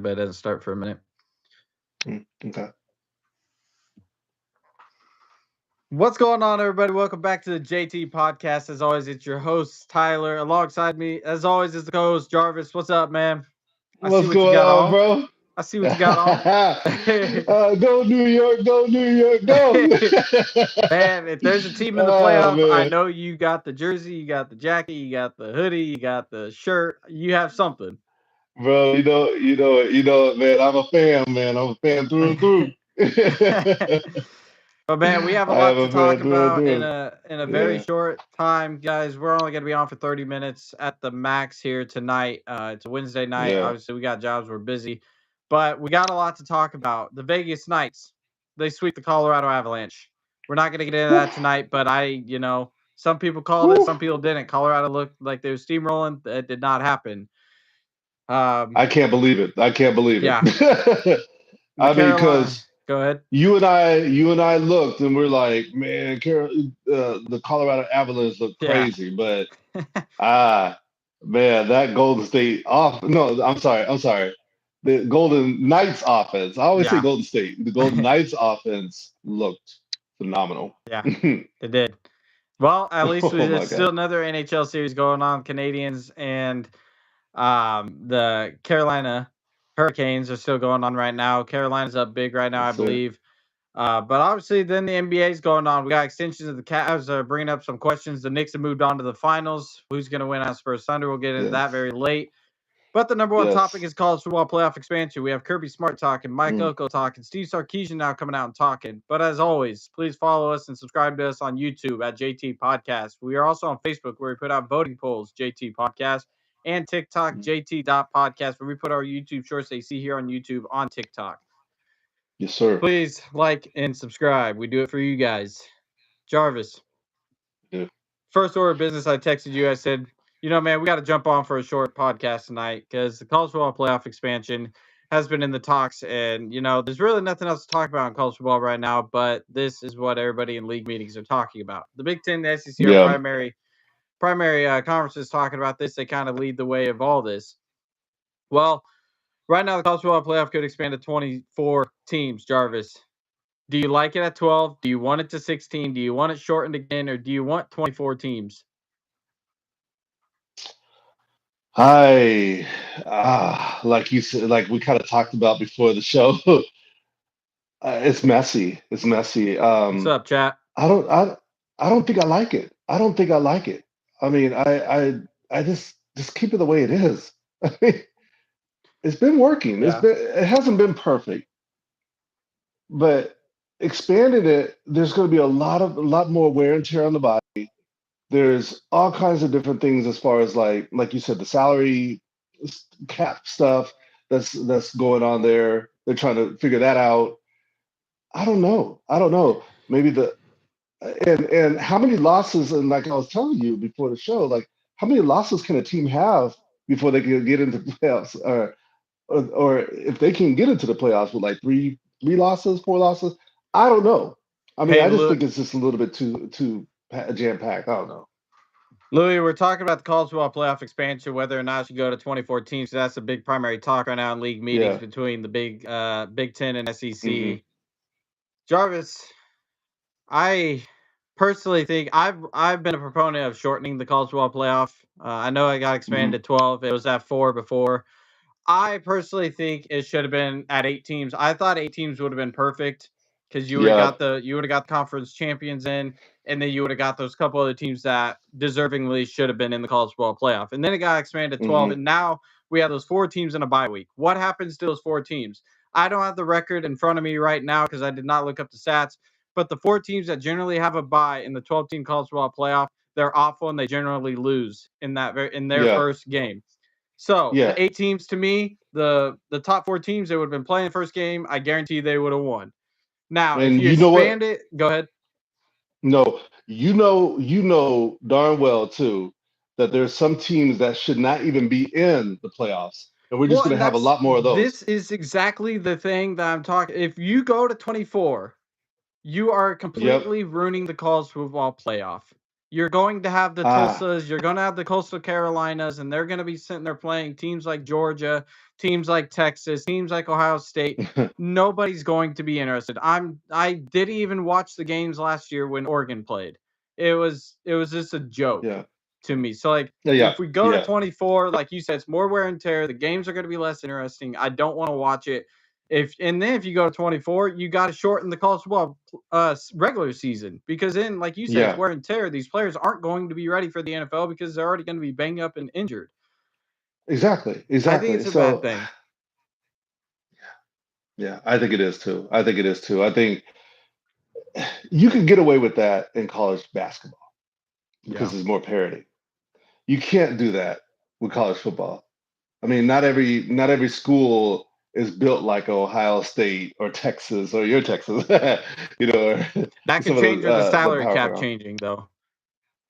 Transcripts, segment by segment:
but it doesn't start for a minute. Okay. What's going on, everybody? Welcome back to the JT Podcast. As always, it's your host, Tyler. Alongside me, as always, is the co-host, Jarvis. What's up, man? I see What's what you going got on, on. bro? I see what you got on. Go New York, go New York, go! Man, if there's a team in the Oh playoff, I man, know you got the jersey, you got the jacket, you got the hoodie, you got the shirt. You have something. bro, it, man. I'm a fan, man. I'm a fan through and through. But man, we have a I lot am to a talk fan through and about in through. a very Yeah, short time, guys. We're only going to be on for 30 minutes at the max here tonight. It's a Wednesday night. yeah. Obviously, we got jobs. We're busy, but we got a lot to talk about. The Vegas Knights, they sweep the Colorado Avalanche. We're not going to get into Whew, that tonight, but some people called it, whew. some people didn't. Colorado looked like they were steamrolling. It did not happen. Um, I can't believe it. I can't believe yeah, it. the I mean, Carolina. because Go ahead. you and I looked and we're like, man, the Colorado Avalanche look Yeah. crazy, but ah, man, that Golden State off. No, I'm sorry. The Golden Knights offense. I always say Yeah. Golden State. The Golden Knights offense looked phenomenal. Yeah, they did. Well, at least Oh my there's still God. another NHL series going on. Canadians and the Carolina Hurricanes are still going on right now. Carolina's up big right now, I Yes, sir. believe. But obviously, then the NBA is going on. We got extensions of the Cavs are bringing up some questions. The Knicks have moved on to the finals. Who's going to win on Spurs Thunder? We'll get into that Yes. very late. But the number one topic Yes. is college football playoff expansion. We have Kirby Smart talking, Mike Mm. Oko talking, Steve Sarkisian now coming out and talking. But as always, please follow us and subscribe to us on YouTube at JT Podcast. We are also on Facebook where we put out voting polls, JT Podcast, and TikTok, Mm. JT.podcast, where we put our YouTube shorts they see here on YouTube on TikTok. Yes, sir. Please like and subscribe. We do it for you guys. Jarvis, Yeah. first order of business, I texted you. I said, man, we got to jump on for a short podcast tonight because the college football playoff expansion has been in the talks. And, there's really nothing else to talk about in college football right now, but this is what everybody in league meetings are talking about. The Big Ten, the SEC are Yeah. primary conferences talking about this. They kind of lead the way of all this. Well, right now, the college football playoff could expand to 24 teams, Jarvis. Do you like it at 12? Do you want it to 16? Do you want it shortened again, or do you want 24 teams? Like you said, like we kind of talked about before the show, it's messy. It's messy. What's up, chat? I don't, I, I don't think I like it. I don't think I like it. I mean, I just keep it the way it is. I mean, it's been working. Yeah. It hasn't been perfect, but expanding it, there's going to be a lot more wear and tear on the body. There's all kinds of different things as far as like you said, the salary cap stuff that's going on there. They're trying to figure that out. I don't know. I don't know. Maybe and how many losses, and like I was telling you before the show, like how many losses can a team have before they can get into the playoffs, or if they can get into the playoffs with like three losses, four losses? I don't know. I mean, Hey, I just think it's just a little bit too jam packed. I don't know. Louis, we're talking about the college football playoff expansion, whether or not it should go to 24 teams. So that's a big primary talk right now in league meetings Yeah. between the Big Ten and SEC. Hmm. Jarvis, I personally think I've been a proponent of shortening the college football playoff. I know it got Hmm. expanded to 12. It was at 4 before. I personally think it should have been at 8 teams. I thought 8 teams would have been perfect because Yeah. you would have got the conference champions in, and then you would have got those couple other teams that deservingly should have been in the college football playoff. And then it got expanded to 12, Hmm. and now we have those 4 teams in a bye week. What happens to those 4 teams? I don't have the record in front of me right now because I did not look up the stats. But the 4 teams that generally have a bye in the 12-team college football playoff, they're awful and they generally lose in their Yeah. first game. So Yeah. the 8 teams, to me, the top 4 teams that would have been playing the first game, I guarantee they would have won. Now, if And you you know what? expand it, go ahead. No, you know darn well too that there's some teams that should not even be in the playoffs, and we're just Well, going and to have a lot more of this those. is exactly the thing that I'm talking. If you go to 24, you are Yep. completely ruining the college football playoff. You're going to have the Ah. Tulsas, you're going to have the Coastal Carolinas, and they're going to be sitting there playing teams like Georgia teams like Texas, teams like Ohio State, nobody's going to be interested. I didn't even watch the games last year when Oregon played. It was just a joke Yeah. to me. So like Yeah. if we go to Yeah. 24, like you said, it's more wear and tear. The games are going to be less interesting. I don't want to watch it. Then if you go to 24, you got to shorten the college football regular season, because then, like you said, it's Yeah. wear and tear. These players aren't going to be ready for the NFL because they're already going to be banged up and injured. Exactly. I think Exactly. it's a bad So thing. yeah, I think it is too. I think it is too. I think you can get away with that in college basketball because Yeah. there's more parity. You can't do that with college football. I mean, not every school is built like Ohio State or Texas or your Texas, or That could some of change with the the salary power cap conference. changing, though.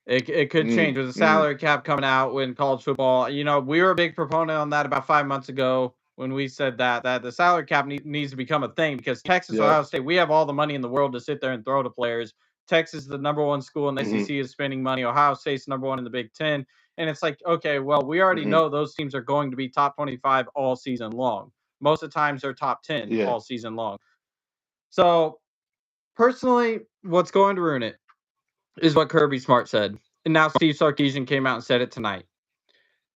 It could change Mm, with the mm, salary cap coming out when college football. We were a big proponent on that about 5 months ago when we said that the salary cap needs to become a thing, because Texas, yep. Ohio State, we have all the money in the world to sit there and throw to players. Texas is the number one school in the Hmm. SEC is spending money. Ohio State's number one in the Big Ten, and it's like, okay, well, we already Hmm. know those teams are going to be top 25 all season long. Most of the times they're top 10 Yeah. all season long. So personally, what's going to ruin it is what Kirby Smart said. And now Steve Sarkisian came out and said it tonight.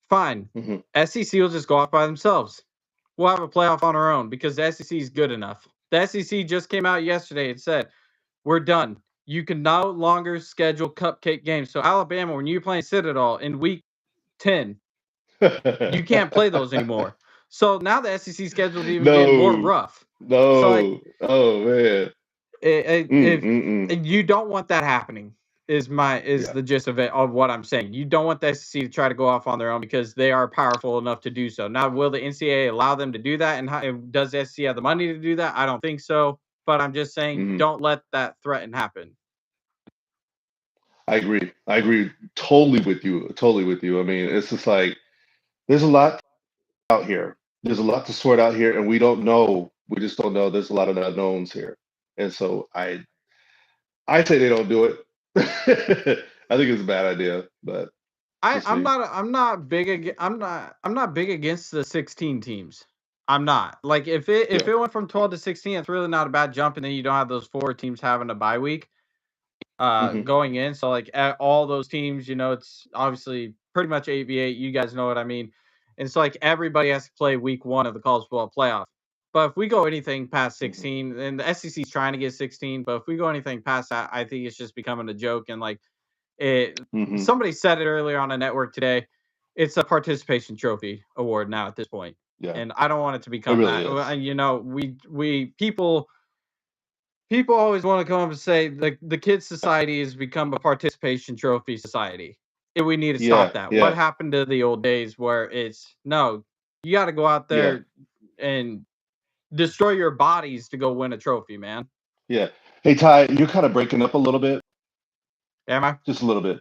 Fine. Hmm. SEC will just go off by themselves. We'll have a playoff on our own because the SEC is good enough. The SEC just came out yesterday and said, we're done. You can no longer schedule cupcake games. So Alabama, when you're playing Citadel in week 10, you can't play those anymore. So now the SEC schedule is even getting more No, rough. So like, no. Oh man. if Mm, mm. you don't want that happening, is Yeah. the gist of it, of what I'm saying. You don't want the SEC to try to go off on their own because they are powerful enough to do so. Now, will the NCAA allow them to do that? And does the SEC have the money to do that? I don't think so. But I'm just saying, Hmm. don't let that threaten happen. I agree. I agree totally with you. Totally with you. I mean, it's just like there's a lot out here. There's a lot to sort out here, and we don't know. We just don't know. There's a lot of unknowns here, and so I say they don't do it. I think it's a bad idea, but just me. I'm not big against the 16 teams. I'm not. Like if Yeah. it went from 12 to 16, it's really not a bad jump, and then you don't have those four teams having a bye week Hmm. going in. So like all those teams, it's obviously pretty much 8v8. You guys know what I mean. And so like everybody has to play week 1 of the college football playoff. But if we go anything past Hmm. 16, and the SEC is trying to get 16, but if we go anything past that, I think it's just becoming a joke. And like Hmm. somebody said it earlier on a network today, it's a participation trophy award now at this point. Yeah, And I don't want it to it become really that. is. We people always want to come up and say the kids society has become a participation trophy society. And we need to stop Yeah, that. What yeah, happened to the old days where it's no, you got to go out yeah, there and destroy your bodies to go win a trophy, man. yeah. Hey Ty, you're kind of breaking up a little bit, Am I? just a little bit.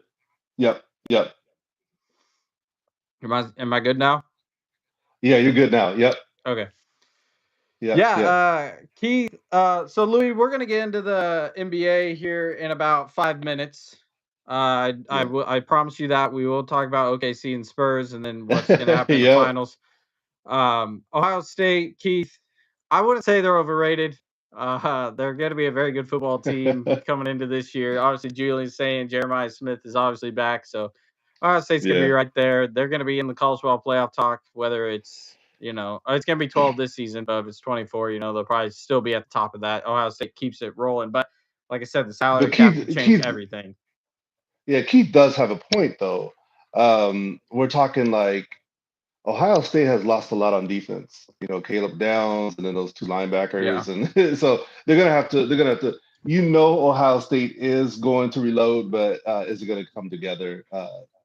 Yep, yep, Am I good now? yeah. You're good now. Yep, Okay. yep, Yeah, yep, Keith. So Louis, we're gonna get into the NBA here in about 5 minutes. yeah. I promise you that we will talk about OKC and Spurs, and then what's gonna happen in the Yep. finals. Ohio State, Keith. I wouldn't say they're overrated. They're going to be a very good football team coming into this year. Obviously, Julian's saying Jeremiah Smith is obviously back, so Ohio State's going to be Yeah. right there. They're going to be in the college football playoff talk, whether it's it's going to be 12 this season, but if it's 24, they'll probably still be at the top of that. Ohio State keeps it rolling, but like I said, the salary But cap could change Keith, everything. yeah, Keith does have a point though. We're talking like Ohio State has lost a lot on defense. Caleb Downs and then those two Yeah. linebackers, and so they're gonna have to. Ohio State is going to reload, but is it going to come together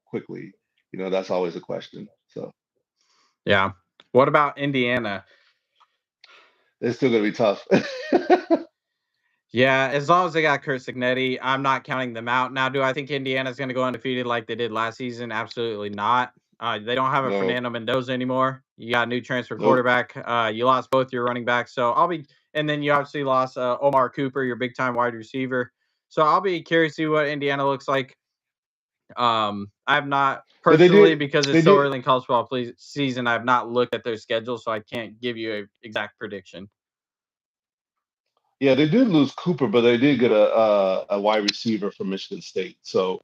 quickly? That's always a question. So Yeah. What about Indiana? it's still going to be tough. Yeah, as long as they got Kurt Signetti, I'm not counting them out. Now, do I think Indiana's going to go undefeated like they did last season? Absolutely not. They don't have a No, Fernando Mendoza anymore. You got a new transfer nope. quarterback. You lost both your running backs, and then you obviously lost Omar Cooper, your big time wide receiver. So I'll be curious to see what Indiana looks like. I have not Yeah, they personally, did. because They it's so did. early in college football season. I've not looked at their schedule, so I can't give you an exact prediction. Yeah, they did lose Cooper, but they did get a wide receiver from Michigan State. So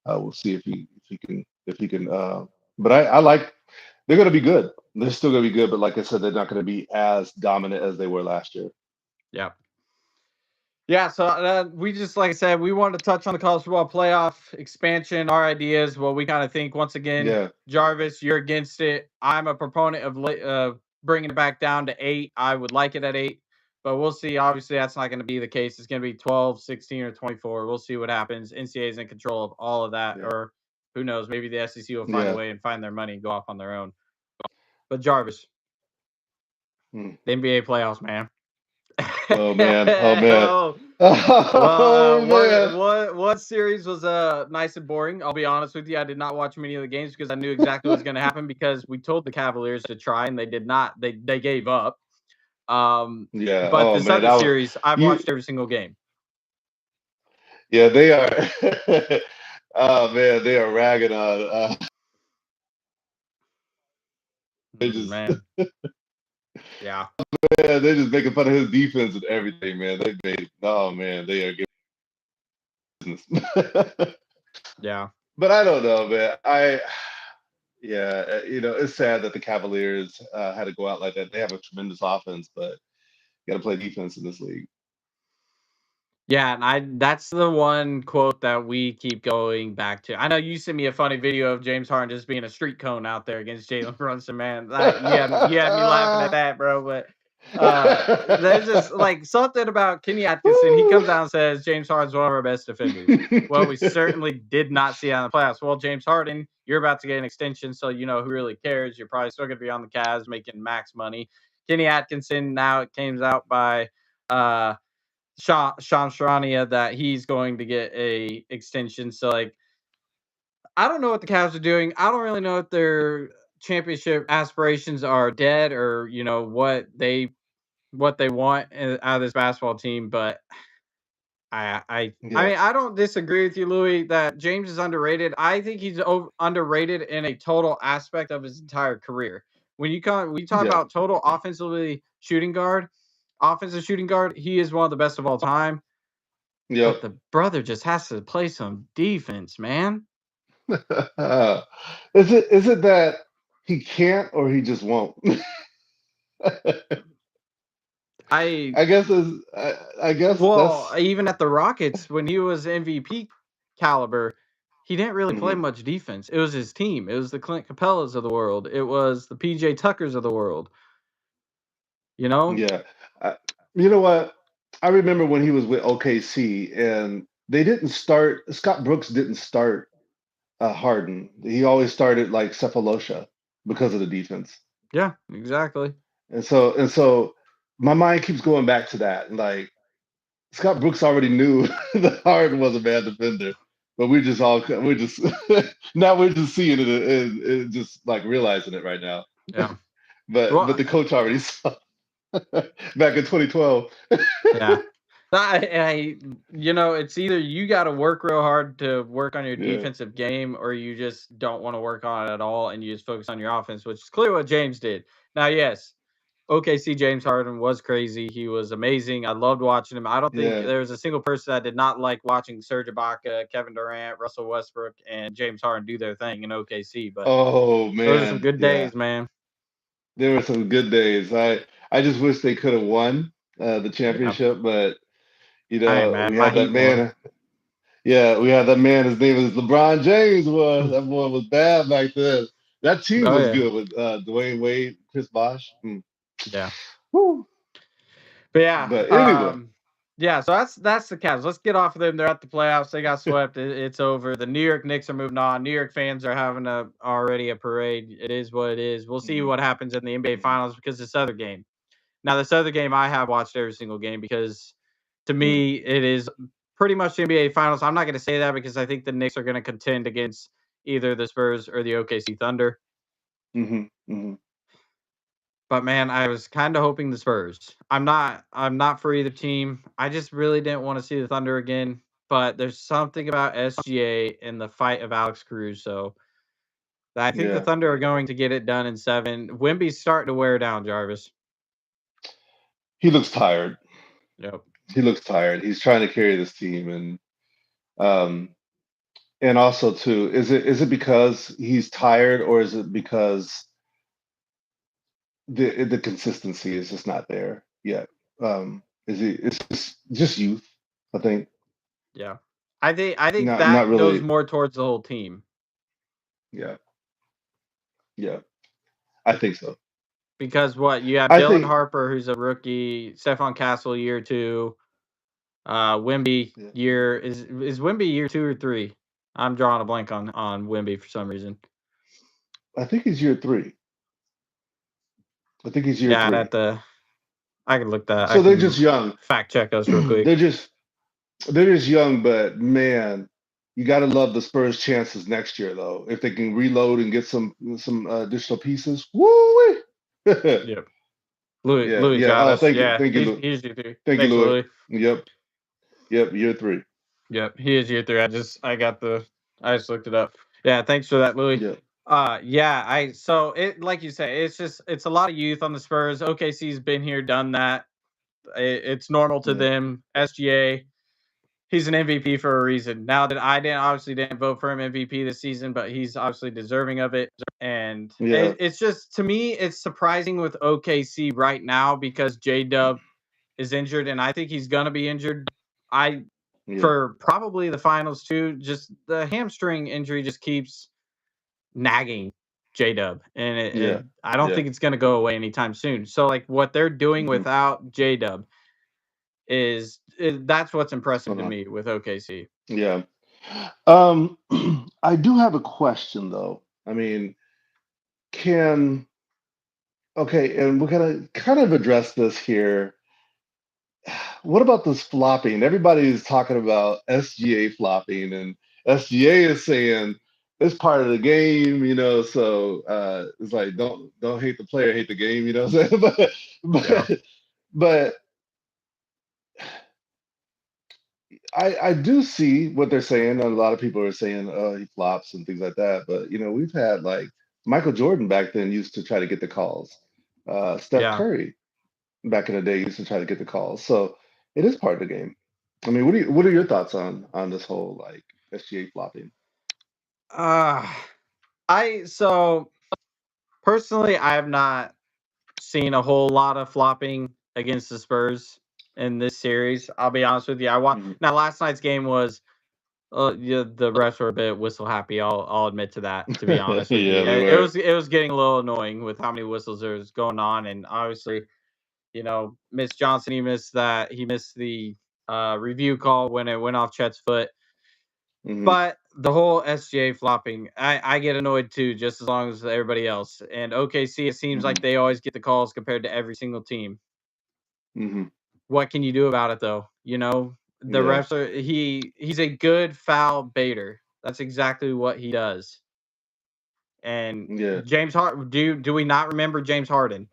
we'll see if he can. But I like they're going to be good. They're still going to be good, but like I said, they're not going to be as dominant as they were last year. Yeah. Yeah, so we just, like I said, we wanted to touch on the college football playoff expansion, our ideas, what we kind of think. Once again, Yeah, Jarvis, you're against it. I'm a proponent of bringing it back down to 8. I would like it at 8, but we'll see. Obviously, that's not going to be the case. It's going to be 12, 16, or 24. We'll see what happens. NCAA is in control of all of that, yeah, or who knows? Maybe the SEC will find a yeah. way and find their money and go off on their own. But Jarvis, Mm. the NBA playoffs, man. Oh man, oh man, Oh, well, oh man. what series was nice and boring? I'll be honest with you. I did not watch many of the games because I knew exactly what was going to happen because we told the Cavaliers to try and they did not. They gave up. Yeah. But Oh this man, other that was series, I've you. watched every single game. Yeah, they are. Oh man, they are ragging on. They just Man, yeah, yeah, they're just making fun of his defense and everything, man. They made oh man, they are giving business. yeah. But I don't know, man. Yeah, it's sad that the Cavaliers had to go out like that. They have a tremendous offense, but you got to play defense in this league. Yeah, and that's the one quote that we keep going back to. I know you sent me a funny video of James Harden just being a street cone out there against Jalen Brunson, man. You had me laughing at that, bro. But there's just like something about Kenny Atkinson. He comes out and says James Harden's one of our best defenders. Well, we certainly did not see that in the playoffs. Well, James Harden, you're about to get an extension, so you know who really cares. You're probably still going to be on the Cavs making max money. Kenny Atkinson, now it came out by Sean Sharania that he's going to get a extension. So like, I don't know what the Cavs are doing. I don't really know if their championship aspirations are dead or what they want out of this basketball team. But I Yeah, mean, I don't disagree with you, Louis, that James is underrated. I think he's underrated in a total aspect of his entire career. We talk yeah, about total offensive shooting guard, he is one of the best of all time. yep. But the brother just has to play some defense, man. Is it that he can't or he just won't? I I guess I guess Well, that's even at the Rockets when he was MVP caliber, he didn't really play mhm, much defense. It was his team. It was the Clint Capellas of the world. It was the PJ Tuckers of the world. You know? yeah. I, you know what? I remember when he was with OKC and they didn't start. Scott Brooks didn't start Harden. He always started like Cephalosha because of the defense. Yeah, exactly. And so my mind keeps going back to that. Like Scott Brooks already knew that Harden was a bad defender, but we're just now we're just seeing it and just like realizing it right now. Yeah. But Well, the coach already saw back in 2012. yeah. It's either you got to work real hard to work on your Yeah, defensive game or you just don't want to work on it at all and you just focus on your offense, which is clearly what James did. Now, yes, OKC James Harden was crazy. He was amazing. I loved watching him. I don't think yeah. there was a single person that did not like watching Serge Ibaka, Kevin Durant, Russell Westbrook, and James Harden do their thing in OKC. But Oh those are some man, good yeah. days, man. There were some good days. I just wish they could have won the Yeah. championship, but Hey, we man, my had that Heat won. man. Yeah, we had that man. His name is LeBron James. Was that boy was bad back then? That team Oh was yeah, good with Dwayne Wade, Chris Bosh. yeah. Whew. But yeah, But anyway, yeah. So that's the Cavs. Let's get off of them. They're at the playoffs. They got swept. It's over. The New York Knicks are moving on. New York fans are having already a parade. It is what it is. We'll see Mhm, what happens in the NBA mhm, Finals because this other game. Now, this other game I have watched every single game because to mhm, me it is pretty much the NBA Finals. I'm not going to say that because I think the Knicks are going to contend against either the Spurs or the OKC Thunder. mhm, mhm. But man, I was kind of hoping the Spurs. I'm not for either team. I just really didn't want to see the Thunder again. but there's something about SGA and the fight of Alex Caruso that I think the Yeah, Thunder are going to get it done in 7. Wemby's starting to wear down, Jarvis. he looks tired. Yep. He looks tired. He's trying to carry this team, um, and also too, is it because he's tired, or is it because the consistency is just not there yet? Is it? It's just youth, I think. Yeah. I think Not that goes really. more towards the whole team Yeah, yeah. I think so. because what you have I Dylan think. Harper, who's a rookie, Stephon Castle year 2, Wimby Yeah, year is Wimby year 2 or 3? I'm drawing a blank on Wimby for some reason. I think he's year three. I think he's year Yeah, I'd have three. to. I can look that. I So they're can just young. fact check us real quick. they're just they're just young, but man, you got to love the Spurs' chances next year, though. If they can reload and get some additional pieces, woo! Yeah, Yep. Louis yeah. got Oh, us. thank you, Yeah, thank you, Lou. he's year 3. Thank you, Thanks, Louis. Louis. Yep, yep. Year three. Yep, he is year 3. I just looked it up. Yeah, thanks for that, Louis. Yep. Yeah, I so it like you say, it's a lot of youth on the Spurs. OKC's been here, done that. It's normal to Yeah. them. SGA, he's an MVP for a reason. Now that I didn't vote for him MVP this season, but he's obviously deserving of it. And Yeah. it's just to me, it's surprising with OKC right now because J Dub is injured, and I think he's gonna be injured. I Yeah. for probably the finals too. Just the hamstring injury just keeps nagging J Dub, and Yeah. I don't Yeah. think it's gonna go away anytime soon. So like what they're doing Hmm. without J Dub is that's what's impressive to Uh-huh. me with OKC. Yeah. Um, I do have a question though. I mean, can okay, and we're gonna kind of address this here. What about this flopping? Everybody's talking about SGA flopping, and SGA is saying it's part of the game, So it's like don't hate the player, hate the game, you know what I'm saying? Yeah, But I do see what they're saying. A lot of people are saying, oh, he flops and things like that. But we've had like Michael Jordan back then used to try to get the calls. Steph yeah. Curry back in the day used to try to get the calls. So it is part of the game. I mean, what are your thoughts on this whole like SGA flopping? Uh I so personally I have not seen a whole lot of flopping against the Spurs in this series. I'll be honest with you. Hmm. Now last night's game was yeah, the refs were a bit whistle happy. I'll admit to that. To be honest with you, Yeah, they it were. was getting a little annoying with how many whistles there was going on, and obviously, Miss Johnson he missed the review call when it went off Chet's foot. Hmm. But the whole SGA flopping, I get annoyed too, just as long as everybody else. And OKC, it seems Hmm. like they always get the calls compared to every single team. Hmm. What can you do about it though? The Yeah, refs are he's a good foul baiter. That's exactly what he does. And yeah. James Harden, do we not remember James Harden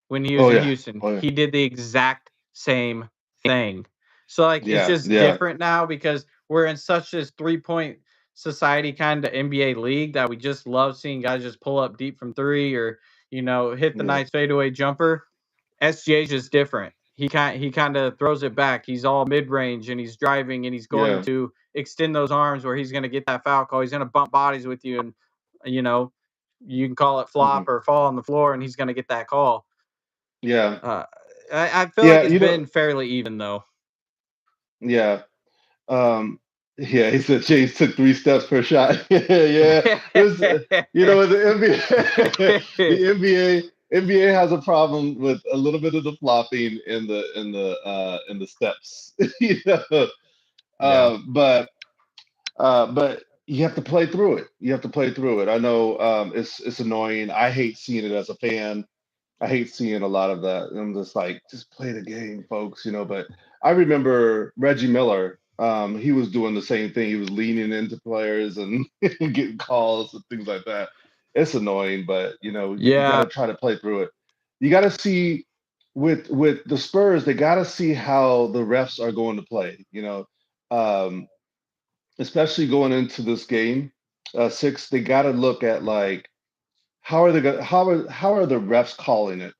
when he was Oh in yeah, Houston? oh yeah, He did the exact same thing. So like it's yeah, just yeah, different now because we're in such this 3-point society kind of NBA league that we just love seeing guys just pull up deep from 3 or hit the yeah, nice fadeaway jumper. SGA's just different. He kind of throws it back. He's all mid range and he's driving and he's going yeah. to extend those arms where he's going to get that foul call. He's going to bump bodies with you and you know you can call it Hmm. flop or fall on the floor and he's going to get that call. Yeah, Uh, I feel like yeah. it's been fairly even though. Yeah. Yeah, he said Chase took 3 steps per shot. Yeah. This, the NBA, the NBA has a problem with a little bit of the flopping in the steps. You know, Yeah, but you have to play through it. You have to play through it. I know it's annoying. I hate seeing it as a fan. I hate seeing a lot of that. And I'm just like, just play the game, folks. But I remember Reggie Miller. He was doing the same thing. He was leaning into players and getting calls and things like that. It's annoying, but you got yeah, to try to play through it. You got to see with the Spurs, they got to see how the refs are going to play. um, especially going into this game six. They got to look at like how are they going how are the refs calling it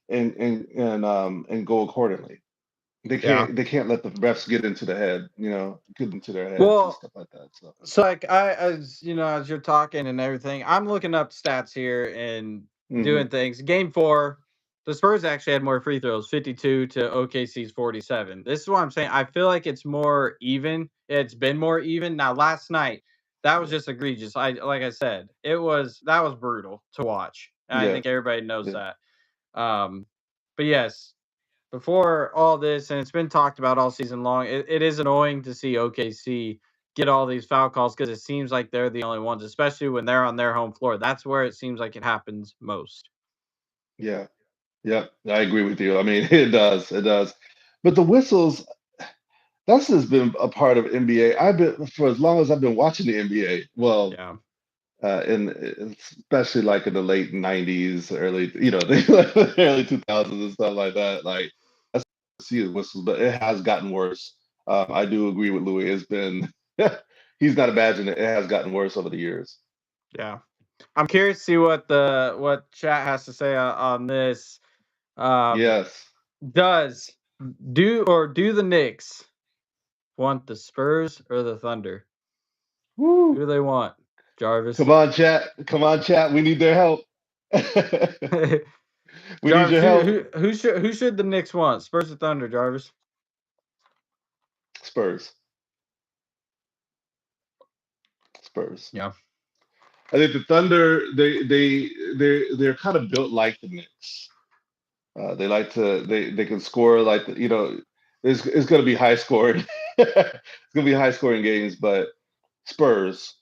and go accordingly. Yeah. They can't let the refs get into the head, get into their heads and Well, stuff like that. So so like as as you're talking and everything, I'm looking up stats here and hmm doing things. Game 4, the Spurs actually had more free throws, 52 to OKC's 47. This is what I'm saying. I feel like it's more even. It's been more even. Now last night, that was yeah, just egregious. I like I said, that was brutal to watch. And I yeah, think everybody knows yeah, that. Um but yes, before all this, and it's been talked about all season long, it is annoying to see OKC get all these foul calls because it seems like they're the only ones, especially when they're on their home floor. That's where it seems like it happens most. yeah, yeah. I agree with you. I mean, it does, it does. But the whistles, that's just been a part of NBA. I've been for as long as I've been watching the NBA. Well, Yeah. especially like in the late '90s, early, the early 2000s and stuff like that. Like I see the whistles, but it has gotten worse. I do agree with Louis. It's been he's not imagining it. It has gotten worse over the years. Yeah. I'm curious to see what chat has to say on this. Um, Yes. does do the Knicks want the Spurs or the Thunder? Who Woo. do they want, Jarvis? Come on, chat. Come on, chat. We need their help. We need Jarvis, your who help. who should the Knicks want? Spurs or Thunder, Jarvis? Spurs. Spurs. Yeah. I think the Thunder, they're kind of built like the Knicks. They like to they can score like it's going to be high scoring. It's going to be high scoring games, but Spurs.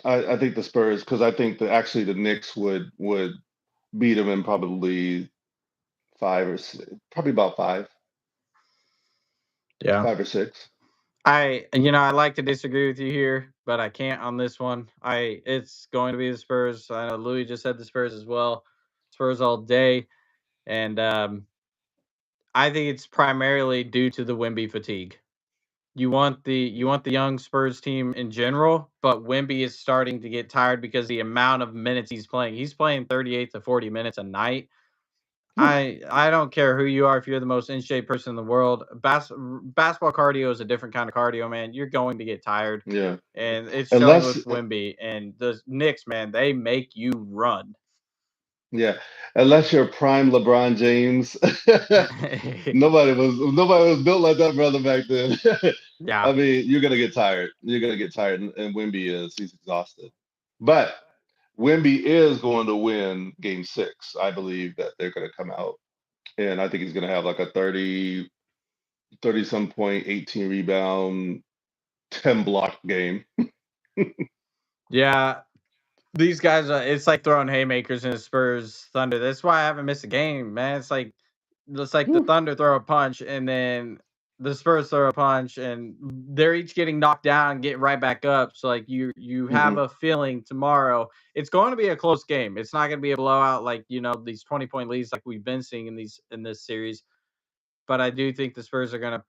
I think the Spurs because I think that actually the Knicks would beat them in probably probably about Yeah. 5 or 6. I like to disagree with you here, but I can't on this one. It's going to be the Spurs. I know Louis just said the Spurs as well. Spurs all day, and I think it's primarily due to the Wimby fatigue. You want the young Spurs team in general, but Wimby is starting to get tired because the amount of minutes he's playing. He's playing 38 to 40 minutes a night. Oof. I don't care who you are. If you're the most in shape person in the world, basketball cardio is a different kind of cardio, man. You're going to get tired, Yeah. and it's showing Unless with Wimby and the Knicks. Man, they make you run. yeah, unless you're prime LeBron James. Nobody was built like that brother back then. I Yeah, mean, you're gonna get tired. You're gonna get tired, and Wimby he's exhausted. But Wimby is going to win Game 6. I believe that they're gonna come out, and I think he's gonna have like a 30 some point, 18 rebound, 10 block game. yeah. These guys are. It's like throwing haymakers in the Spurs Thunder. That's why I haven't missed a game, man. It's like the Whew. Thunder throw a punch and then the Spurs throw a punch and they're each getting knocked down and getting right back up. So like you have hmm a feeling tomorrow it's going to be a close game. It's not going to be a blowout like these 20-point leads like we've been seeing in this series. But I do think the Spurs are going to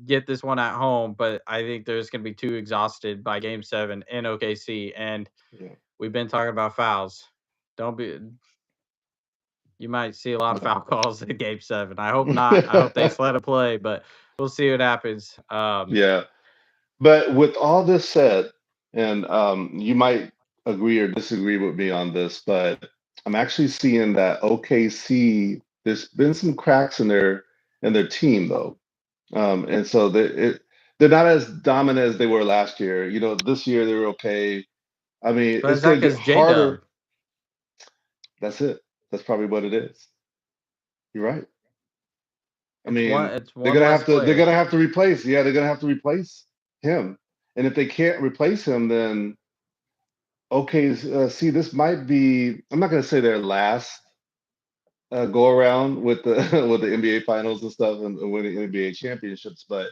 get this one at home. But I think there's going to be too exhausted by Game 7 in OKC, and Yeah. we've been talking about fouls. Don't be. You might see a lot of foul calls in Game 7. I hope not. I hope they just let it play, but we'll see what happens. Yeah. But with all this said, and you might agree or disagree with me on this, but I'm actually seeing that OKC, there's been some cracks in their team though. And so they're not as dominant as they were last year. This year they were okay. I mean, But it's is that going to get because J Dub? harder. That's it. That's probably what it is. You're right. I It's one. mean, It's they're one gonna less have to they're player. gonna have to replace. Yeah, they're gonna have to replace him. And if they can't replace him, then okay, see, this might be, I'm not going to say their last go around with the with the NBA finals and stuff and winning NBA championships, but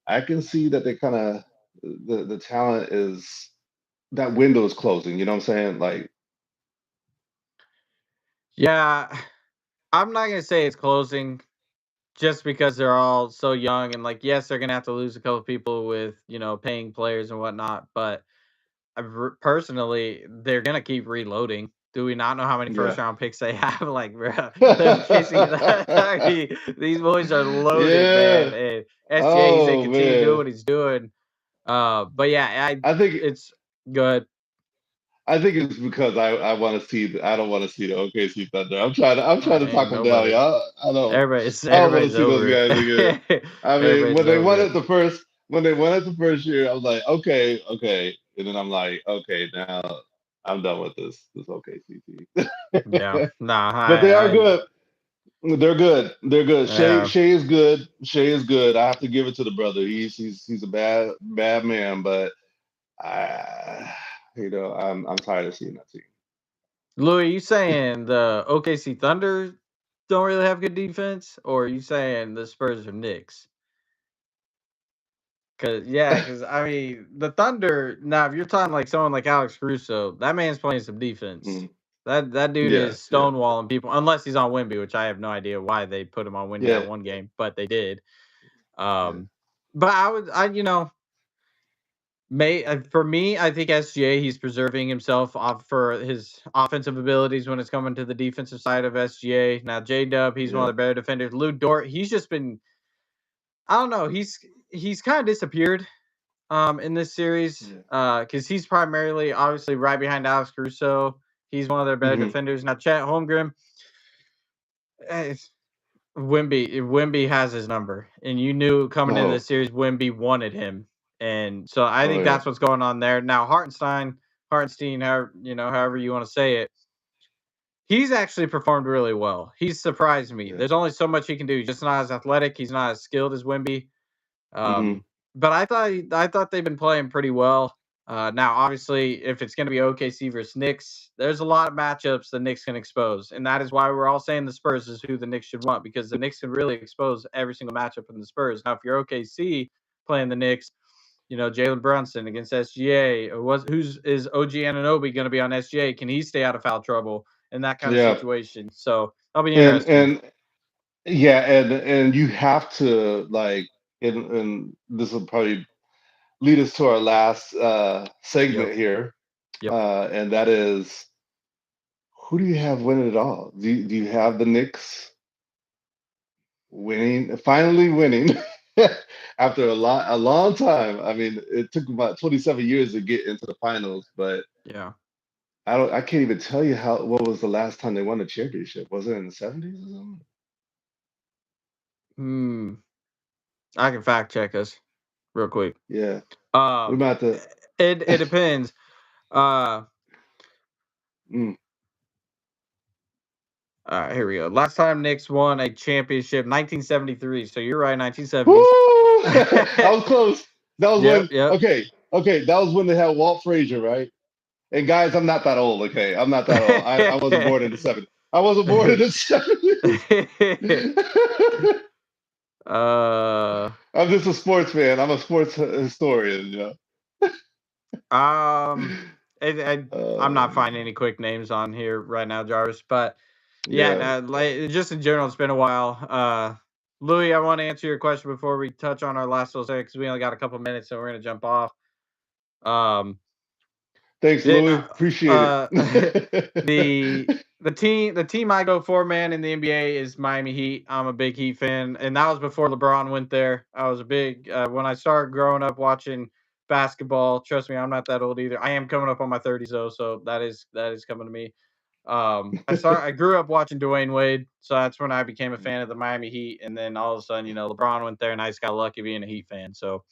I can see that they kind of the talent is that window is closing. You know what I'm saying? Like, Yeah, I'm not gonna say it's closing just because they're all so young and like yes, they're gonna have to lose a couple people with paying players and whatnot, but personally, they're gonna keep reloading. Do we not know how many first Yeah. round picks they have? Like, bro, I mean, these boys are loaded, man. Yeah. And SGA, he's gonna Oh continue doing man. what he's doing. But yeah, I think it's good. I think it's because I want to see I don't want to see the OKC Thunder. I'm trying to Ain't talk them down, nobody. y'all. I don't want to Everybody's see those over guys again. it. I mean, Everybody's over it. when they won it the first year, I was like, okay, okay, and then I'm like, okay, now I'm done with this OKC team. Yeah. Nah, But they are I good. They're good. They're good. Shea yeah. Shea is good. Shea is good. I have to give it to the brother. He's a bad man, but I I'm tired of seeing that team. Louis, you saying the OKC Thunder don't really have good defense, or are you saying the Spurs or Knicks? Cause I mean the Thunder. Now, if you're talking like someone like Alex Caruso, that man's playing some defense. Mhm. That dude Yeah, is yeah, stonewalling people, unless he's on Wimby, which I have no idea why they put him on Wimby that yeah, one game, but they did. yeah. But I may for me, I think SGA he's preserving himself off for his offensive abilities when it's coming to the defensive side of SGA. Now J Dub, he's one of Yeah, the better defenders. Lou Dort, he's just been I don't know, he's kind of disappeared in this series yeah. because he's primarily obviously right behind Alex Caruso. He's one of their better Hmm. defenders. Now Chet Holmgren, eh, Wimby has his number, and you knew coming into the Oh, series Wimby wanted him, and so I oh think yeah, that's what's going on there. Now Hartenstein, however you want to say it, he's actually performed really well. He's surprised me. yeah. There's only so much he can do. He's just not as athletic. He's not as skilled as Wimby. Hmm. But I thought they've been playing pretty well. Now, obviously, if it's going to be OKC versus Knicks, there's a lot of matchups the Knicks can expose, and that is why we're all saying the Spurs is who the Knicks should want because the Knicks can really expose every single matchup in the Spurs. Now, if you're OKC playing the Knicks, Jalen Brunson against SGA, or who's is OG Anunoby going to be on SGA? Can he stay out of foul trouble in that kind of Yeah, situation? So that'll be and interesting. and yeah, and you have to like, and this will probably lead us to our last Yep. segment here, Yep. and that is, who do you have winning it all? Do you have the Knicks winning, finally winning after a long time? I mean, it took about 27 years to get into the finals, but Yeah. I can't even tell you what was the last time they won a championship. Was it in the 70s or something? Hmm. I can fact check us real quick. Yeah, we Um, might have it to. depends. Uh, Mm. here we go. Last time Knicks won a championship, 1973. So you're right, 1970s. Woo! I was close. That was Yep, when, yep. okay, that was when they had Walt Frazier, right? And guys, I'm not that old, okay? I'm not that old. I wasn't born in the 70s. I wasn't born in the 70s. uh, I'm just a sports fan. I'm a sports historian, um, I'm not man. finding any quick names on here right now, Jarvis. But yeah, Yeah. like just in general, it's been a while. Louis, I want to answer your question before we touch on our last little segment because we only got a couple minutes, so we're gonna jump off. Um, Thanks, then Louis. Appreciate uh, it. the team I go for, man, in the NBA is Miami Heat. I'm a big Heat fan, and that was before LeBron went there. I was a big when I started growing up watching basketball. Trust me, I'm not that old either. I am coming up on my 30s though, so that is coming to me. I grew up watching Dwayne Wade, so that's when I became a fan of the Miami Heat, and then all of a sudden, LeBron went there, and I just got lucky being a Heat fan. So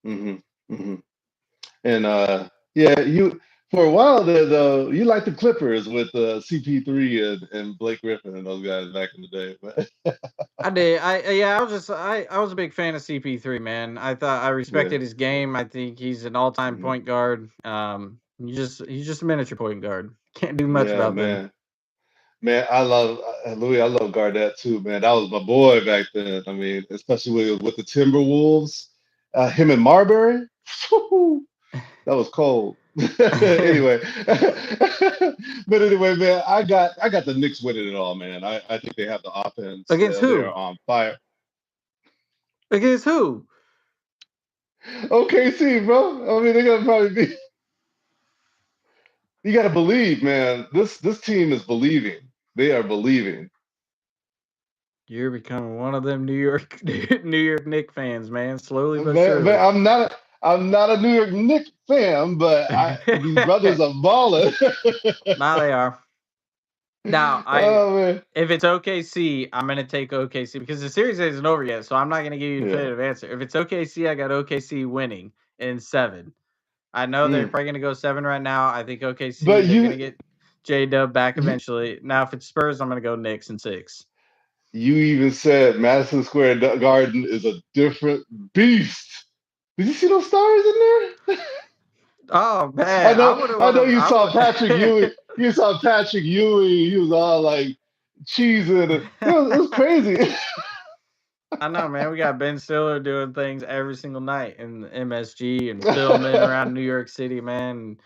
Hmm. Hmm. And yeah, you for a while there though, you liked the Clippers with CP3 and Blake Griffin and those guys back in the day. But I did. Yeah, I was a big fan of CP3, man. I thought I yeah, respected his game. I think he's an all-time hmm, point guard. He's just a miniature point guard. Can't do much yeah, about them. man, I love Louis. I love Garnett too, man. That was my boy back then. I mean, especially when he was with the Timberwolves, him and Marbury. That was cold. Anyway, but anyway, man, I got the Knicks winning it all, man. I think they have the offense. Against They are who? on fire. Against who? OKC, bro. I mean, they're gonna probably be. You got to believe, man. This team is believing. They are believing. You're becoming one of them New York New York Knicks fans, man. Slowly but Man, surely. I'm not a New York Knicks fan, but these brothers are balling. Now they are. Now, Oh man, if it's OKC, I'm gonna take OKC because the series isn't over yet, so I'm not gonna give you a yeah. definitive answer. If it's OKC, I got OKC winning in 7. I know they're Mm. probably gonna go 7 right now. I think OKC, But they're gonna you, get J Dub back you eventually. Now, if it's Spurs, I'm gonna go Knicks in 6. you even said Madison Square Garden is a different beast. Did you see those stars in there? Oh I man, I know, would have I know. loved. You I saw Patrick Ewing. would. You saw Patrick Ewing. He was all like cheesing. It was crazy. I know, man. We got Ben Stiller doing things every single night in MSG and filming around New York City, man.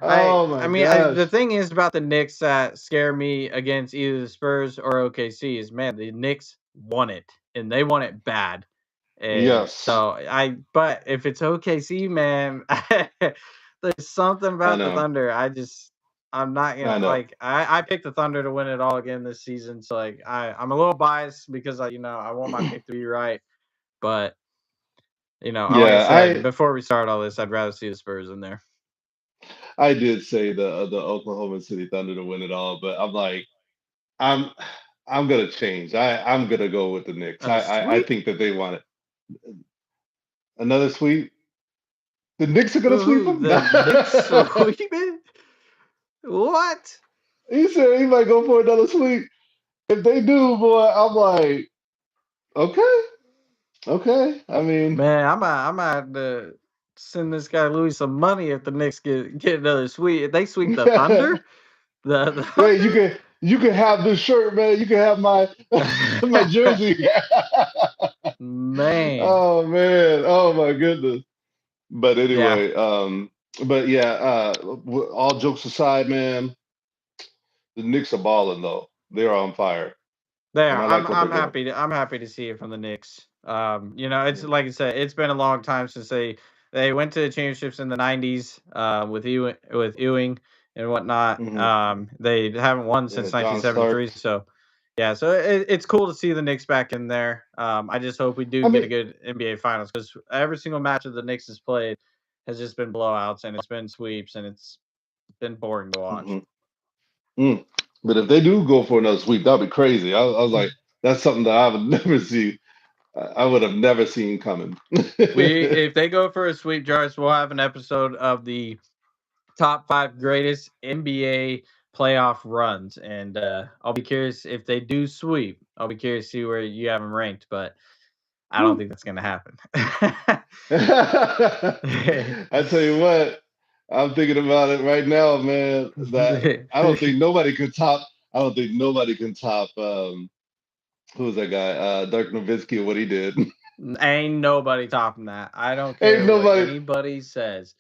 Oh I my mean, the gosh. thing is about the Knicks that scare me against either the Spurs or OKC is, man, the Knicks won it and they won it bad. And Yes, so but if it's OKC, man, there's something I about the know. Thunder. I'm not I gonna know. like. I picked the Thunder to win it all again this season. So like, I'm a little biased because I want my pick to be right. But like I Yeah, said before we start all this, I'd rather see the Spurs in there. I did say the Oklahoma City Thunder to win it all, but I'm like I'm I'm gonna change. I'm gonna go with the Knicks. A I sweep? think that they want it. Another sweep. The Knicks are gonna sweep Who them. the Knicks sweeping? What? He said he might go for another sweep. If they do, boy, I'm like, okay, okay. I mean, Man, I'm gonna have to send this guy Louis some money if the Knicks get another sweep. If they sweep the Thunder, the hey, Thunder. you can have this shirt, man. You can have my my jersey. Man, Oh man, oh my goodness. But yeah, anyway, but yeah, all jokes aside, man, the Knicks are balling though. They're on fire, and there. I I'm like what they're I'm doing. happy to I'm happy to see it from the Knicks. It's like I said, it's been a long time since they went to the championships in the '90s with Ewing and whatnot. Hmm. They haven't won Yeah, since John 1973. Starks. So yeah, so it's cool to see the Knicks back in there. I just hope we do I get a mean, good NBA Finals because every single match that the Knicks has played has just been blowouts and it's been sweeps and it's been boring to watch. mhm. Mm. But if they do go for another sweep, that'd be crazy. I was like, that's something that I would never see. I would have never seen coming. If they go for a sweep, Jarvis, we'll have an episode of the top 5 greatest NBA playoff runs, and I'll be curious if they do sweep. I'll be curious to see where you have them ranked, but I don't Woo. think that's going to happen. I tell you what, I'm thinking about it right now, man. That I don't think nobody could top. I don't think nobody can top. Who was that guy? Dirk Nowitzki and what he did. Ain't nobody topping that. I don't Ain't care what nobody. anybody says.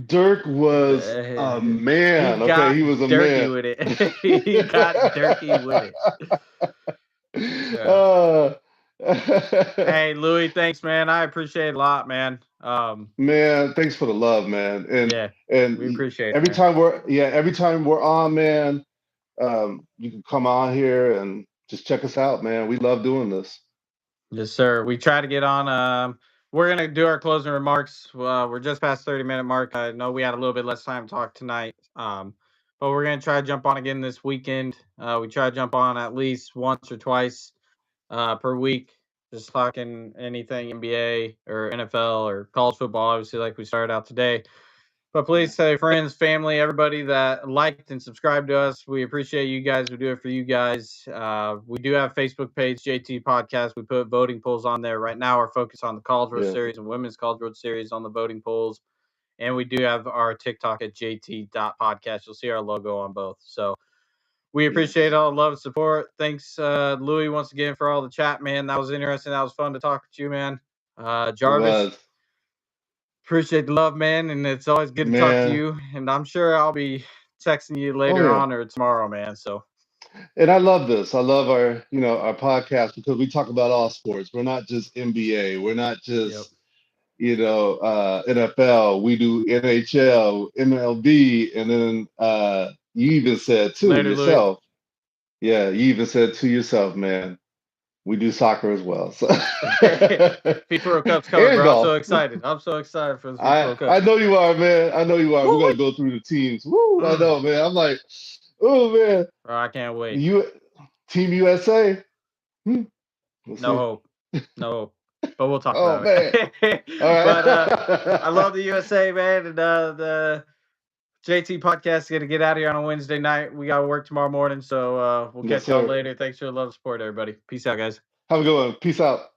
Dirk was a He man. Okay, got he was a dirty man. with it. He got dirty with it. Yeah. uh, Hey, Louis, thanks, man. I appreciate it a lot, man. man, thanks for the love, man. Yeah, And we appreciate it, every man. time we're on, man, you can come on here and just check us out, man. We love doing this. Yes, sir. We try to get on. We're gonna do our closing remarks. We're just past 30-minute mark. I know we had a little bit less time to talk tonight. But we're gonna try to jump on again this weekend. We try to jump on at least once or twice per week, just talking anything NBA or NFL or college football. Obviously, like we started out today. But Yeah. please tell your friends, family, everybody that liked and subscribed to us. We appreciate you guys. We do it for you guys. We do have a Facebook page, JT Podcast. We put voting polls on there. Right now, we're focused on the College World Yeah. Series and Women's College World Series on the voting polls. And we do have our TikTok at JT.podcast. You'll see our logo on both. So we appreciate Yes. all the love and support. Thanks, Louis, once again for all the chat, man. That was interesting. That was fun to talk with you, man. It Jarvis, was. Appreciate the love, man, and it's always good to talk to Man, you. And I'm sure I'll be texting you oh later yeah. on or tomorrow, man. So, And I love this. I love our, our podcast because we talk about all sports. We're not just NBA. We're not yep. just, NFL. We do NHL, MLB, and then you even said too Later, Louis. yourself. Yeah, you even said to yourself, man, we do soccer as well. So FIFA World Cup's coming, and bro. I'm so golf. excited. I'm so excited for the FIFA I World Cup. I know you are, man. I know you are. We're Woo! gonna go through the teams. Woo, I Mm. know, man. I'm like, oh man, Bro, I can't wait. you Team USA. Hmm, we'll No see. hope. No hope. But we'll talk Oh about man. it. All But I right. love the USA, man. And the JT podcast is gonna get out of here on a Wednesday night. We gotta work tomorrow morning, so we'll Yes, catch y'all sir. later. Thanks for the love and support, everybody. Peace out, guys. Have a good one. Peace out.